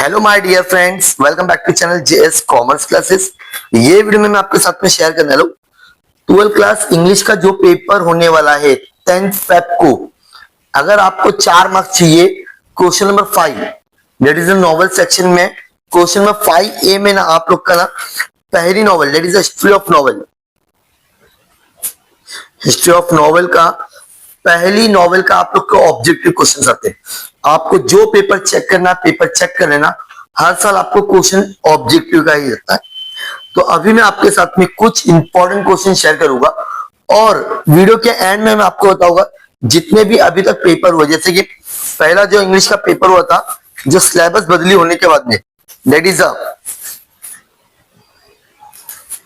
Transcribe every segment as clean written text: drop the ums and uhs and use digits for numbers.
Hello my dear friends, welcome back to channel JS commerce classes. ये video में मैं आपके साथ में शेयर करने वाला हूँ 12th क्लास इंग्लिश का जो पेपर होने वाला है 10th फेब को। अगर आपको 4 मार्क्स चाहिए, question number 5 that is the novel section में क्वेश्चन नंबर 5A में ना आप लोग का ना पहली novel that is history of novel का पहली नॉवेल का आप लोग को ऑब्जेक्टिव क्वेश्चन आते हैं। आपको जो पेपर चेक करना पेपर चेक कर लेना। हर साल आपको क्वेश्चन ऑब्जेक्टिव का ही रहता है। तो अभी मैं आपके साथ में कुछ इंपॉर्टेंट क्वेश्चन शेयर करूंगा और वीडियो के एंड में मैं आपको बताऊंगा जितने भी अभी तक पेपर हुए, जैसे कि पहला जो इंग्लिश का पेपर हुआ था जो सिलेबस बदली होने के बाद में दैट इज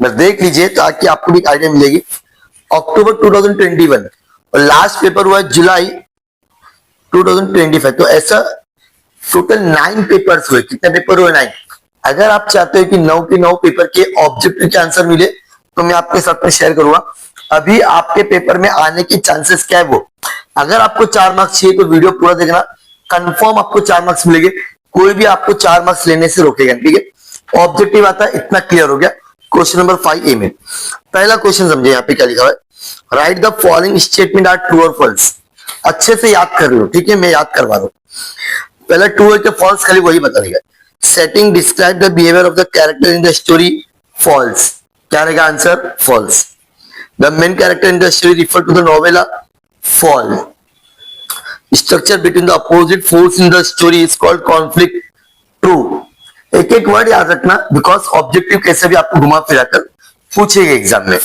बस देख लीजिए ताकि आपको भी आइडिया मिलेगी। अक्टूबर 2021 और लास्ट पेपर हुआ जुलाई 2025। तो ऐसा टोटल 9 पेपर्स हुए। कितने पेपर हुए? 9। अगर आप चाहते हो कि 9 के 9 पेपर के ऑब्जेक्टिव के आंसर मिले तो मैं आपके साथ में शेयर करूंगा। अभी आपके पेपर में आने के चांसेस क्या है वो। अगर आपको 4 मार्क्स चाहिए तो वीडियो पूरा देखना, कंफर्म आपको 4 मार्क्स मिलेंगे। कोई भी आपको 4 मार्क्स लेने से रोकेगा, ठीक है। ऑब्जेक्टिव आता है, इतना क्लियर हो गया। क्वेश्चन नंबर 5A में पहला क्वेश्चन समझे, यहाँ पे क्या लिखा है, write the following statement are true और फॉल्स। अच्छे से याद कर लो, ठीक है, मैं याद करवा रहा हूं। पहला ट्रू है कि फॉल्स, खाली वही बता देगा। Setting describe the behaviour of the character in the story, false. क्या रहेगा answer? False. The main character in the story refer to the novella, fall. Structure between the opposite force in the story is called conflict, true. एक एक word याद रखना because objective कैसे भी आपको घुमा फिराकर पूछेगा एग्जाम में।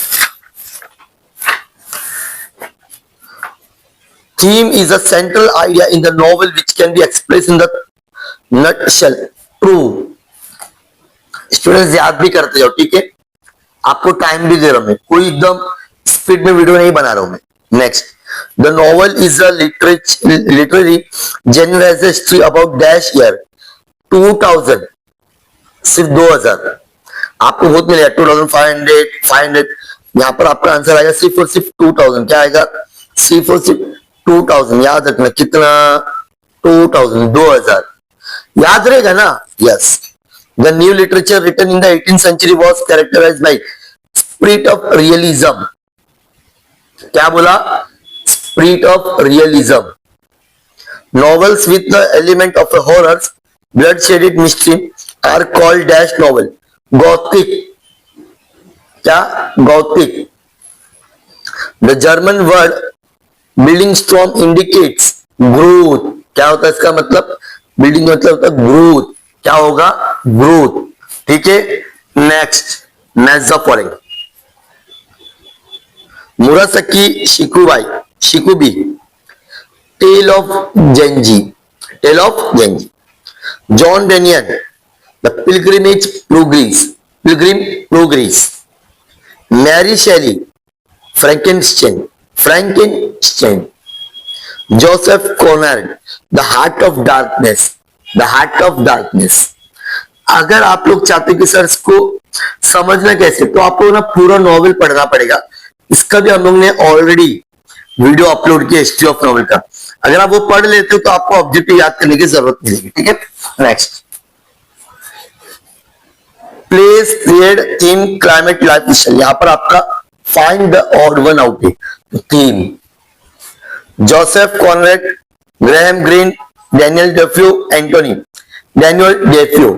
Theme is a central idea in the novel which can be expressed in the nutshell, true। Students याद भी करते जाओ, ठीक है। आपको टाइम भी दे रहा हूं मैं, कोई एकदम स्पीड में वीडियो नहीं बना रहा हूं मैं। Next, the novel is a literary genre as a history about dash year 2000, सिर्फ 2000 आपको बहुत मिलेगा। 2500, 500, यहाँ पर आपका आंसर आएगा सिर्फ और सिर्फ 2000। क्या आएगा? सिर्फ और सिर्फ 2000। याद रखना कितना? 2000, 2000 याद रहेगा ना? Yes. The new literature written in the 18th century was characterized by spirit of realism। क्या बोला? spirit of realism। novels with the element of a horror, blood-shaded mystery are called dash novel, gothic। क्या? gothic। the German word building strong indicates growth. क्या होता है इसका मतलब? Building मतलब होता है ग्रोथ। क्या होगा? ग्रोथ, ठीक है। Next, match the following. Murasaki Shikibu, tale of Genji, John Bunyan, the pilgrim progress, Mary Shelley, Frankenstein, Joseph Conrad, the heart of darkness. अगर आप लोग चाहते हो कि सर इसको समझना कैसे, तो आपको ना पूरा नॉवेल पढ़ना पड़ेगा। इसका भी हम लोग ने ऑलरेडी वीडियो अपलोड किया हिस्ट्री ऑफ नॉवेल का। अगर आप वो पढ़ लेते हो तो आपको ऑब्जेक्टिव याद करने की जरूरत नहीं है, ठीक है। Next, place, period, theme, climate, lifestyle. यहां पर आपका find the odd one out है। Theme, Joseph Conrad, Graham Greene, Daniel Defoe, Antony Daniel Defoe.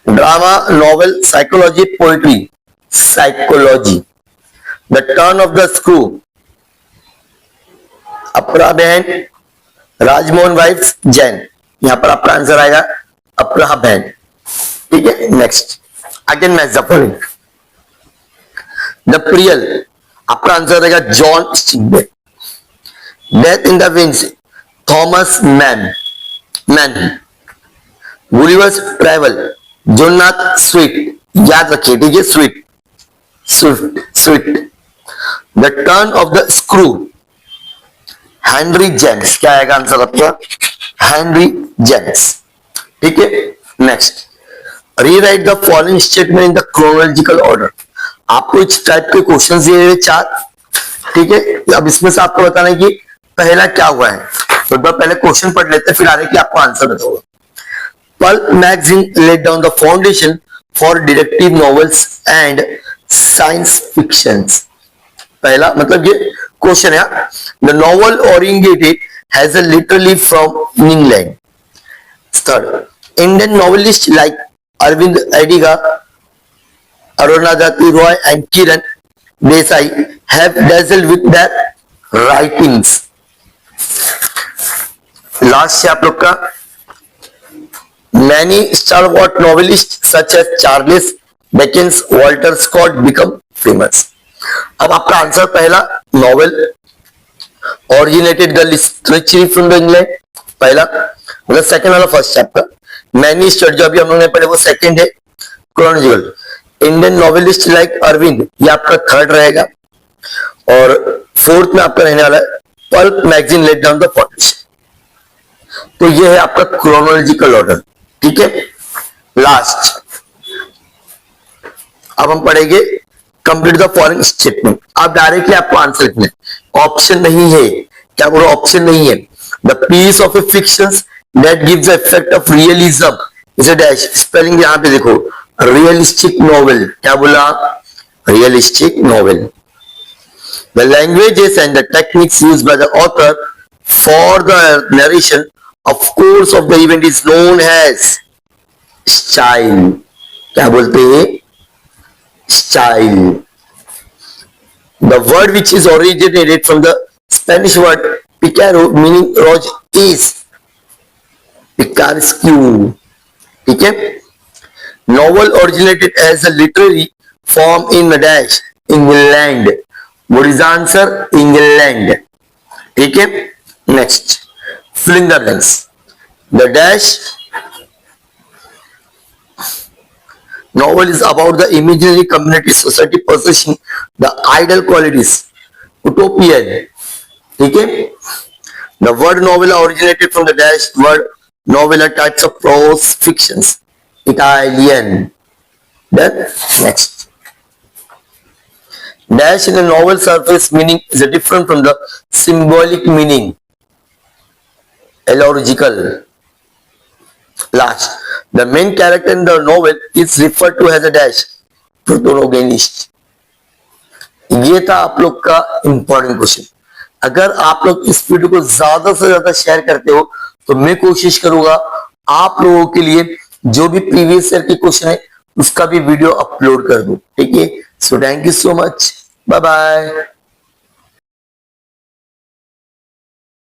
Drama, novel, psychology, poetry, psychology. The turn of the screw, अपरा बहन, Rajmohan wives, Jain. यहां पर आपका answer आएगा अपरा बहन, ठीक है। Next, again match the following. The pearl, आपका आंसर रहेगा John Steinbeck. Death in the winds, Thomas Mann. Gulliver's travel, Jonathan Swift. याद रखिए, ठीक है, Swift. The turn of the screw, Henry James. क्या आएगा आंसर आपका? हेनरी जेम्स, ठीक है। Next, rewrite the following statement in the chronological order. आपको इस टाइप के क्वेश्चन दिए हुए 4, ठीक है। अब इसमें से आपको बताना है कि पहला क्या हुआ है। तो पहले क्वेश्चन पढ़ लेते हैं, फिर आगे की आपको आंसर बताऊंगा। Pulp magazine laid down the foundation for detective novels and science fictions. पहला मतलब ये क्वेश्चन है. The novel originated has a literally from England. Third, Indian novelists like Arvind Adiga, Arunadhati Roy and Kiran Desai have dazzled with their writings. Last है आप लोग का, many stalwart novelists such as Charles Dickens, Walter Scott become famous. अब आपका answer पहला, novel originated the literature from the England, पहला मतलब second वाला फर्स्ट चैप्टर. मैनी स्टडी जो अभी हम लोग ने पढ़े वो सेकंड है. Chronological, Indian novelist like Arvind, ये आपका थर्ड रहेगा. और फोर्थ में आपका रहने वाला है pulp magazine let down the foundation. तो ये है आपका क्रोनोलॉजिकल ऑर्डर. ठीक है. लास्ट अब हम पढ़ेंगे कंप्लीट द फॉलोइंग स्टेटमेंट. आप डायरेक्टली आपको आंसर लिखना है, ऑप्शन नहीं है. क्या बोलो? ऑप्शन नहीं है. The piece of a fiction that gives the effect of realism is a dash. Spelling यहां पे देखो, रियलिस्टिक नॉवेल. क्या बोला? Realistic novel. The languages and the techniques used by the author for the narration of course of the event is known as style. क्या बोलते हैं? Style. The word which is originated from the Spanish word picaro meaning rose is picaresque. ठीक है. Novel originated as a literary form in the dash England. What is the answer? England. ठीक है. Next, fill in the blanks. The dash novel is about the imaginary community society possessing the ideal qualities. Utopian. ठीक है. The word novel originated from the dash word novel, types of prose fictions. Italian. Then next. Dash in the novel surface meaning is different from the symbolic meaning. Allegorical. Last, the main character in the novel is referred to as a dash protagonist. ये था आप लोग का important question. अगर आप लोग इस video को ज्यादा से ज्यादा शेयर करते हो तो मैं कोशिश करूंगा आप लोगों के लिए जो भी प्रीवियस ईयर के क्वेश्चन है उसका भी वीडियो अपलोड कर दूं. ठीक है. So thank you so much. Bye bye.